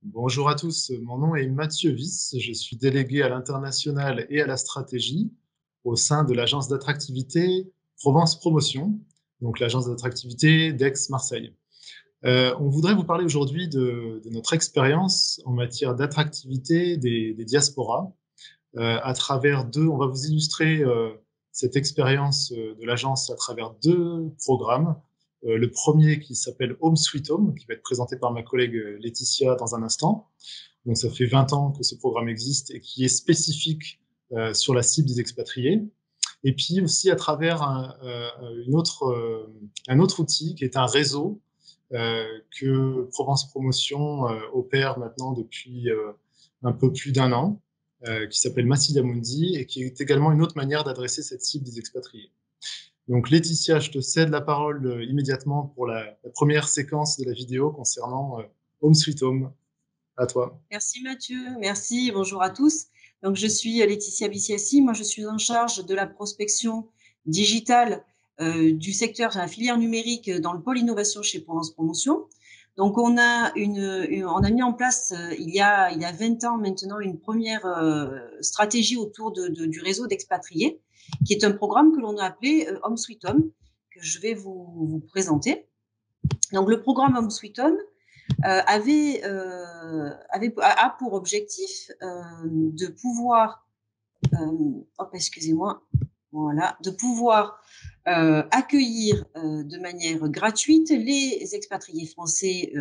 Bonjour à tous, mon nom est Mathieu Wyss, je suis délégué à l'international et à la stratégie au sein de l'agence d'attractivité Provence Promotion, donc l'agence d'attractivité d'Aix-Marseille. On voudrait vous parler aujourd'hui de notre expérience en matière d'attractivité des diasporas. À travers on va vous illustrer cette expérience de l'agence à travers deux programmes. Le premier qui s'appelle Home Sweet Home, qui va être présenté par ma collègue Laetitia dans un instant. Donc ça fait 20 ans que ce programme existe et qui est spécifique sur la cible des expatriés. Et puis aussi à travers un autre outil qui est un réseau que Provence Promotion opère maintenant depuis un peu plus d'un an, qui s'appelle Massilia Mundi et qui est également une autre manière d'adresser cette cible des expatriés. Donc Laetitia, je te cède la parole immédiatement pour la première séquence de la vidéo concernant Home Sweet Home. À toi. Merci Mathieu, merci, bonjour à tous. Donc je suis Laetitia Bissiassi, moi je suis en charge de la prospection digitale du secteur, de la filière numérique dans le pôle innovation chez Provence Promotion. Donc on a mis en place il y a 20 ans maintenant une première stratégie autour du réseau d'expatriés, qui est un programme que l'on a appelé Home Sweet Home, que je vais vous présenter. Donc le programme Home Sweet Home a pour objectif de pouvoir, excusez-moi, voilà, de pouvoir accueillir de manière gratuite les expatriés français,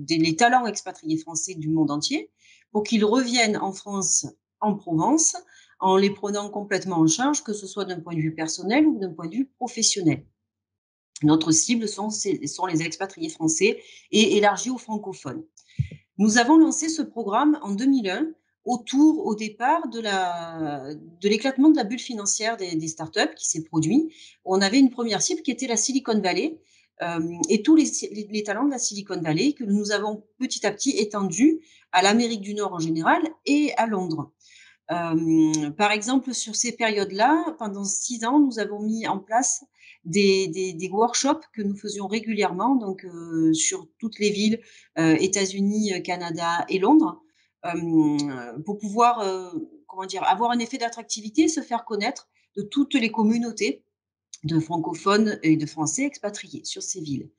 les talents expatriés français du monde entier, pour qu'ils reviennent en France, en Provence, en les prenant complètement en charge, que ce soit d'un point de vue personnel ou d'un point de vue professionnel. Notre cible sont les expatriés français et élargie aux francophones. Nous avons lancé ce programme en 2001 au départ de l'éclatement de la bulle financière des startups qui s'est produit. On avait une première cible qui était la Silicon Valley et tous les talents de la Silicon Valley que nous avons petit à petit étendus à l'Amérique du Nord en général et à Londres. Par exemple, sur ces périodes-là, pendant 6 ans, nous avons mis en place des workshops que nous faisions régulièrement, donc sur toutes les villes, États-Unis, Canada et Londres, pour pouvoir, comment dire, avoir un effet d'attractivité, se faire connaître de toutes les communautés de francophones et de Français expatriés sur ces villes.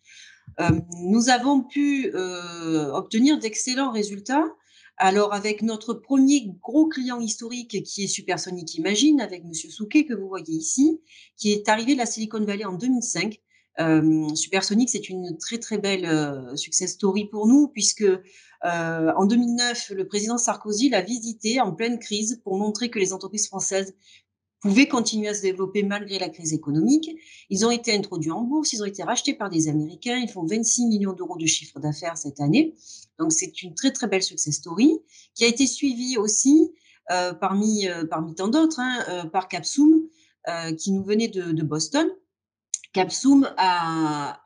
Nous avons pu obtenir d'excellents résultats. Alors, avec notre premier gros client historique qui est Supersonic Imagine, avec Monsieur Souquet que vous voyez ici, qui est arrivé de la Silicon Valley en 2005. Supersonic, c'est une très très belle success story pour nous, puisque en 2009, le président Sarkozy l'a visité en pleine crise pour montrer que les entreprises françaises pouvaient continuer à se développer malgré la crise économique. Ils ont été introduits en bourse, ils ont été rachetés par des Américains, ils font 26 millions d'euros de chiffre d'affaires cette année. Donc c'est une très très belle success story qui a été suivie aussi parmi tant d'autres par Capsum qui nous venait de Boston. Capsum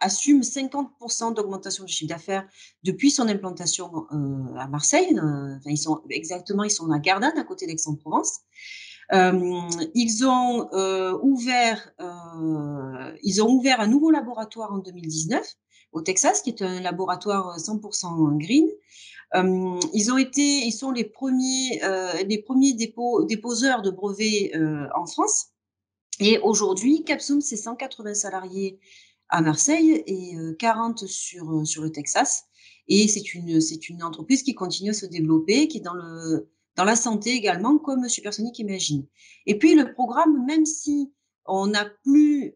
assume 50% d'augmentation du chiffre d'affaires depuis son implantation à Marseille. Ils sont à Gardanne, à côté d'Aix-en-Provence. Ils ont ouvert un nouveau laboratoire en 2019 au Texas, qui est un laboratoire 100% green. Ils sont les premiers déposeurs de brevets en France. Et aujourd'hui, Capsum, c'est 180 salariés à Marseille et 40 sur le Texas. Et c'est une entreprise qui continue à se développer, qui est dans la santé également, comme Supersonic Imagine. Et puis le programme, même si on n'a plus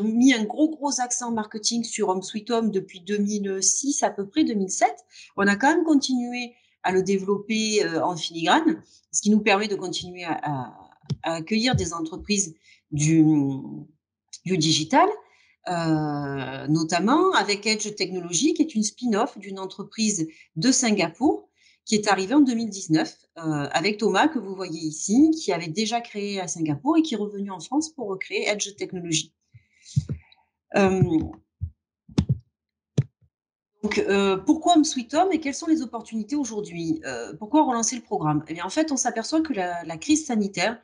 mis un gros accent marketing sur Home Sweet Home depuis 2006 à peu près, 2007, on a quand même continué à le développer en filigrane, ce qui nous permet de continuer à accueillir des entreprises du digital, notamment avec Edge Technology, qui est une spin-off d'une entreprise de Singapour, qui est arrivée en 2019, avec Thomas, que vous voyez ici, qui avait déjà créé à Singapour et qui est revenu en France pour recréer Edge Technology. Donc, pourquoi Home Sweet Home et quelles sont les opportunités aujourd'hui? Pourquoi relancer le programme? Eh bien, en fait, on s'aperçoit que la crise sanitaire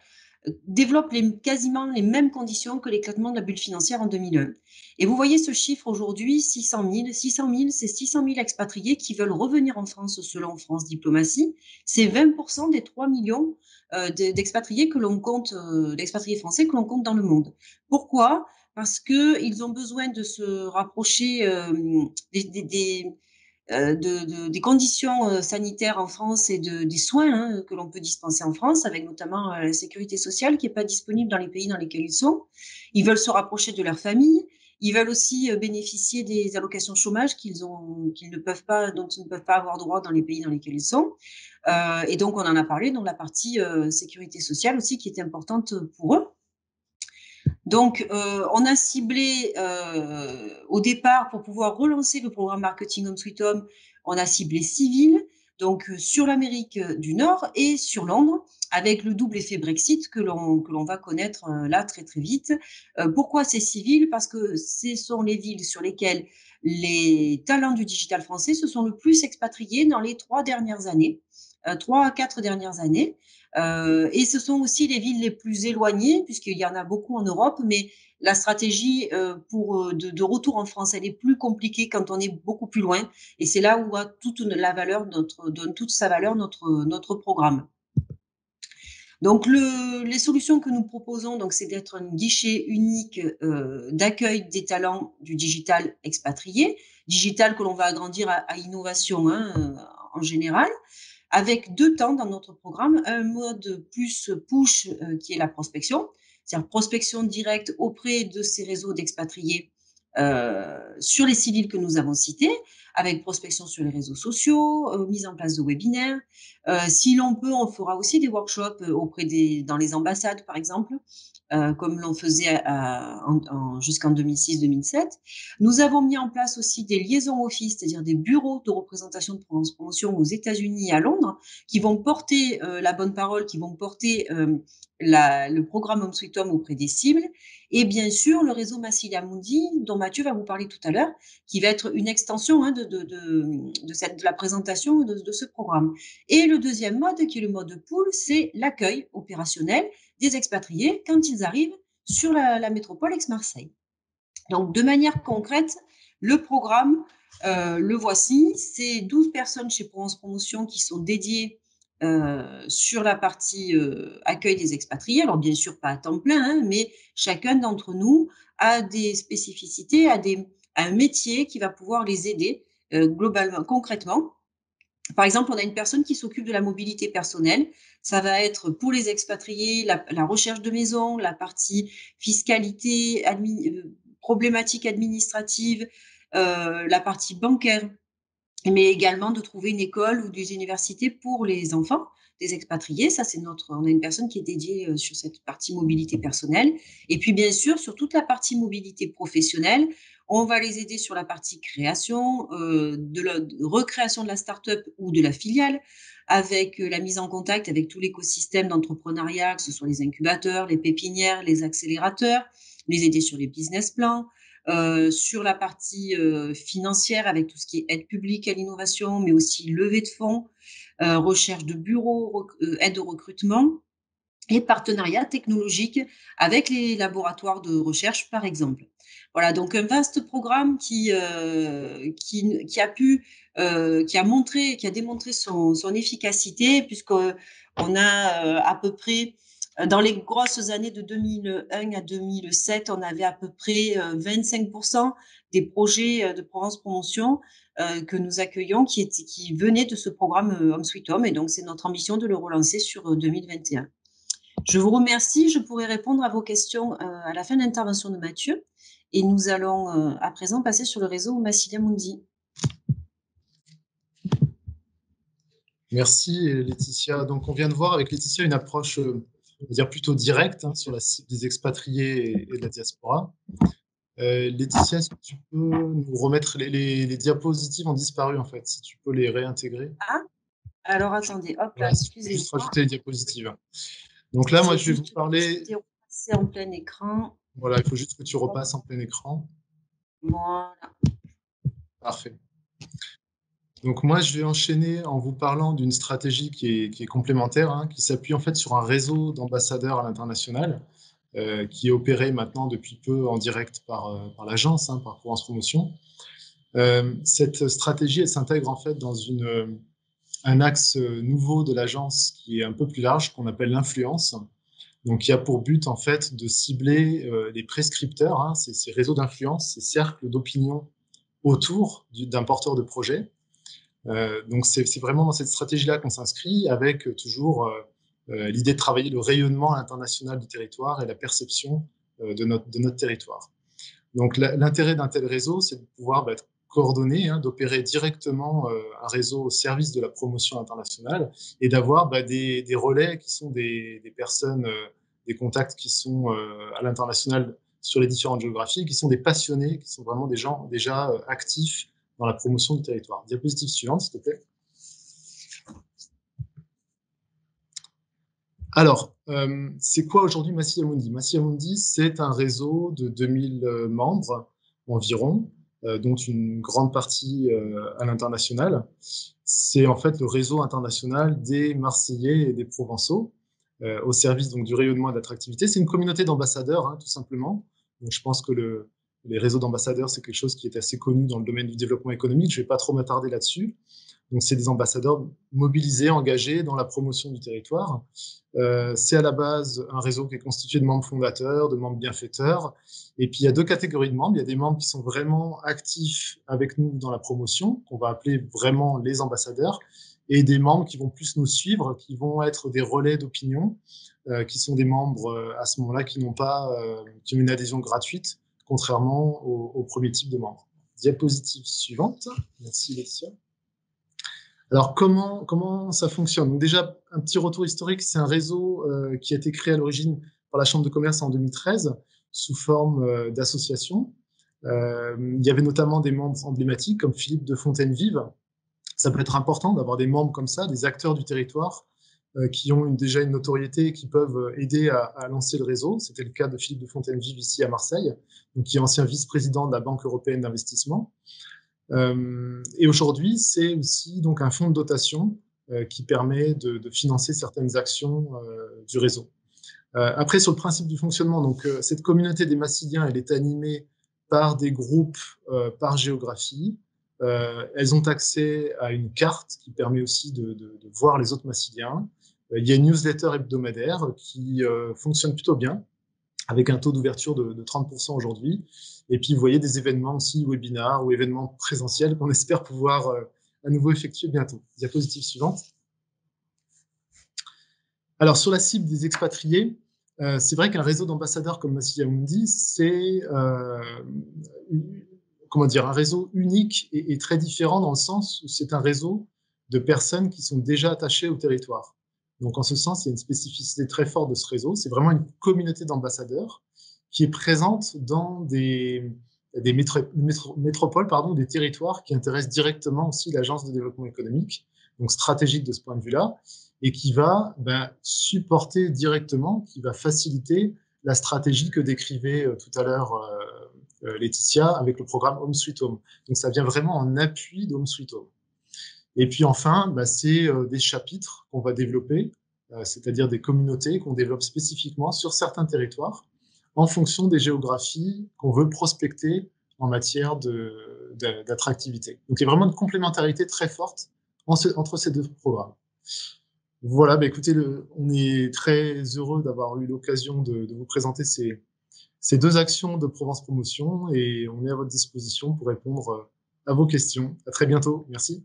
développe quasiment les mêmes conditions que l'éclatement de la bulle financière en 2001. Et vous voyez ce chiffre aujourd'hui, 600 000. 600 000, c'est 600 000 expatriés qui veulent revenir en France selon France Diplomatie. C'est 20% des 3 millions d'expatriés que l'on compte, d'expatriés français que l'on compte dans le monde. Pourquoi? Parce qu'ils ont besoin de se rapprocher des conditions sanitaires en France et des soins que l'on peut dispenser en France, avec notamment la sécurité sociale qui n'est pas disponible dans les pays dans lesquels ils sont. Ils veulent se rapprocher de leur famille. Ils veulent aussi bénéficier des allocations chômage dont ils ne peuvent pas avoir droit dans les pays dans lesquels ils sont. Et donc, on en a parlé dans la partie sécurité sociale aussi, qui est importante pour eux. Donc, on a ciblé au départ, pour pouvoir relancer le programme marketing Home Sweet Home, on a ciblé 6 villes, donc sur l'Amérique du Nord et sur Londres, avec le double effet Brexit que l'on va connaître là très très vite. Pourquoi ces 6 villes? Parce que ce sont les villes sur lesquelles les talents du digital français se sont le plus expatriés dans les 3 dernières années, 3 à 4 dernières années. Et ce sont aussi les villes les plus éloignées, puisqu'il y en a beaucoup en Europe, mais la stratégie de retour en France, elle est plus compliquée quand on est beaucoup plus loin. Et c'est là où a donne toute sa valeur notre programme. Donc, les solutions que nous proposons, donc, c'est d'être un guichet unique d'accueil des talents du digital expatrié, digital que l'on va agrandir à innovation en général, avec 2 temps dans notre programme, un mode plus push qui est la prospection, c'est-à-dire prospection directe auprès de ces réseaux d'expatriés sur les 6 villes que nous avons citées, avec prospection sur les réseaux sociaux, mise en place de webinaires. Si l'on peut, on fera aussi des workshops dans les ambassades, par exemple, comme l'on faisait jusqu'en 2006-2007. Nous avons mis en place aussi des liaisons office, c'est-à-dire des bureaux de représentation de promotion aux États-Unis et à Londres, qui vont porter la bonne parole, qui vont porter le programme Home Sweet Home auprès des cibles. Et bien sûr, le réseau Massilia Mundi, dont Mathieu va vous parler tout à l'heure, qui va être une extension de la présentation de ce programme. Et le deuxième mode, qui est le mode pool, c'est l'accueil opérationnel des expatriés quand ils arrivent sur la métropole Aix-Marseille. Donc, de manière concrète, le programme, le voici. C'est 12 personnes chez Provence Promotion qui sont dédiées sur la partie accueil des expatriés. Alors, bien sûr, pas à temps plein, mais chacun d'entre nous a des spécificités, a un métier qui va pouvoir les aider globalement, concrètement. Par exemple, on a une personne qui s'occupe de la mobilité personnelle. Ça va être pour les expatriés la recherche de maison, la partie fiscalité, problématiques administratives, la partie bancaire, mais également de trouver une école ou des universités pour les enfants des expatriés. Ça, on a une personne qui est dédiée sur cette partie mobilité personnelle. Et puis, bien sûr, sur toute la partie mobilité professionnelle, on va les aider sur la partie création, recréation de la start-up ou de la filiale, avec la mise en contact avec tout l'écosystème d'entrepreneuriat, que ce soit les incubateurs, les pépinières, les accélérateurs, les aider sur les business plans, sur la partie financière avec tout ce qui est aide publique à l'innovation, mais aussi levée de fonds, recherche de bureaux, aide au recrutement et partenariat technologique avec les laboratoires de recherche, par exemple. Voilà, donc un vaste programme qui a démontré son efficacité, puisqu'on a à peu près dans les grosses années de 2001 à 2007, on avait à peu près 25% des projets de Provence Promotion que nous accueillons qui venaient de ce programme Home Sweet Home. Et donc, c'est notre ambition de le relancer sur 2021. Je vous remercie. Je pourrai répondre à vos questions à la fin de l'intervention de Mathieu. Et nous allons à présent passer sur le réseau Massilia Mundi. Merci Laetitia. Donc, on vient de voir avec Laetitia une approche, on va dire plutôt directe sur la cible des expatriés et de la diaspora. Laetitia, est-ce que tu peux nous remettre les diapositives ont disparu en fait, si tu peux les réintégrer. Ah, alors attendez, hop là, excusez-moi. Juste rajouter les diapositives. Donc là, moi, je vais vous parler. C'est en plein écran. Voilà, il faut juste que tu repasses en plein écran. Voilà. Parfait. Donc moi, je vais enchaîner en vous parlant d'une stratégie qui est complémentaire, hein, qui s'appuie en fait sur un réseau d'ambassadeurs à l'international, qui est opéré maintenant depuis peu en direct par l'agence, hein, par Provence Promotion. Cette stratégie, elle s'intègre en fait dans un axe nouveau de l'agence qui est un peu plus large, qu'on appelle l'influence. Donc, il y a pour but, en fait, de cibler les prescripteurs, hein, ces réseaux d'influence, ces cercles d'opinion autour d'un porteur de projet. Donc, c'est vraiment dans cette stratégie-là qu'on s'inscrit, avec toujours l'idée de travailler le rayonnement international du territoire et la perception de notre territoire. Donc, l'intérêt d'un tel réseau, c'est de pouvoir être coordonné, hein, d'opérer directement un réseau au service de la promotion internationale et d'avoir des relais qui sont des personnes, des contacts qui sont à l'international sur les différentes géographies, qui sont des passionnés, qui sont vraiment des gens déjà actifs dans la promotion du territoire. Diapositive suivante, s'il te plaît. Alors, c'est quoi aujourd'hui Massia Mundi? Massia Mundi, c'est un réseau de 2000 membres environ, dont une grande partie à l'international. C'est en fait le réseau international des Marseillais et des Provençaux, au service donc, du rayonnement et de l'attractivité. C'est une communauté d'ambassadeurs, hein, tout simplement. Donc, je pense que les réseaux d'ambassadeurs, c'est quelque chose qui est assez connu dans le domaine du développement économique. Je ne vais pas trop m'attarder là-dessus. Donc, c'est des ambassadeurs mobilisés, engagés dans la promotion du territoire. C'est à la base un réseau qui est constitué de membres fondateurs, de membres bienfaiteurs. Et puis, il y a deux catégories de membres. Il y a des membres qui sont vraiment actifs avec nous dans la promotion, qu'on va appeler vraiment les ambassadeurs, et des membres qui vont plus nous suivre, qui vont être des relais d'opinion, qui sont des membres à ce moment-là qui ont une adhésion gratuite, contrairement au premier type de membres. Diapositive suivante. Merci, Laetitia. Alors, comment ça fonctionne? Donc déjà, un petit retour historique, c'est un réseau qui a été créé à l'origine par la Chambre de commerce en 2013 sous forme d'association. Il y avait notamment des membres emblématiques comme Philippe de Fontaine-Vive. Ça peut être important d'avoir des membres comme ça, des acteurs du territoire qui ont déjà une notoriété et qui peuvent aider à lancer le réseau. C'était le cas de Philippe de Fontaine-Vive ici à Marseille, donc, qui est ancien vice-président de la Banque européenne d'investissement. Et aujourd'hui, c'est aussi donc un fonds de dotation qui permet de financer certaines actions du réseau. Après, sur le principe du fonctionnement, donc cette communauté des Massiliens, elle est animée par des groupes par géographie. Elles ont accès à une carte qui permet aussi de voir les autres Massiliens. Il y a une newsletter hebdomadaire qui fonctionne plutôt bien, avec un taux d'ouverture de 30% aujourd'hui. Et puis, vous voyez des événements aussi, webinars ou événements présentiels qu'on espère pouvoir à nouveau effectuer bientôt. Diapositive suivante. Alors, sur la cible des expatriés, c'est vrai qu'un réseau d'ambassadeurs comme Massia Mundi, c'est un réseau unique et très différent dans le sens où c'est un réseau de personnes qui sont déjà attachées au territoire. Donc, en ce sens, il y a une spécificité très forte de ce réseau. C'est vraiment une communauté d'ambassadeurs qui est présente dans des métropoles, des territoires qui intéressent directement aussi l'Agence de développement économique, donc stratégique de ce point de vue-là, et qui va supporter directement, qui va faciliter la stratégie que décrivait tout à l'heure Laetitia avec le programme Home Sweet Home. Donc, ça vient vraiment en appui d'Home Sweet Home. Et puis enfin, c'est des chapitres qu'on va développer, c'est-à-dire des communautés qu'on développe spécifiquement sur certains territoires en fonction des géographies qu'on veut prospecter en matière d'attractivité. Donc il y a vraiment une complémentarité très forte entre ces deux programmes. Voilà, écoutez, on est très heureux d'avoir eu l'occasion de vous présenter ces deux actions de Provence Promotion et on est à votre disposition pour répondre à vos questions. À très bientôt. Merci.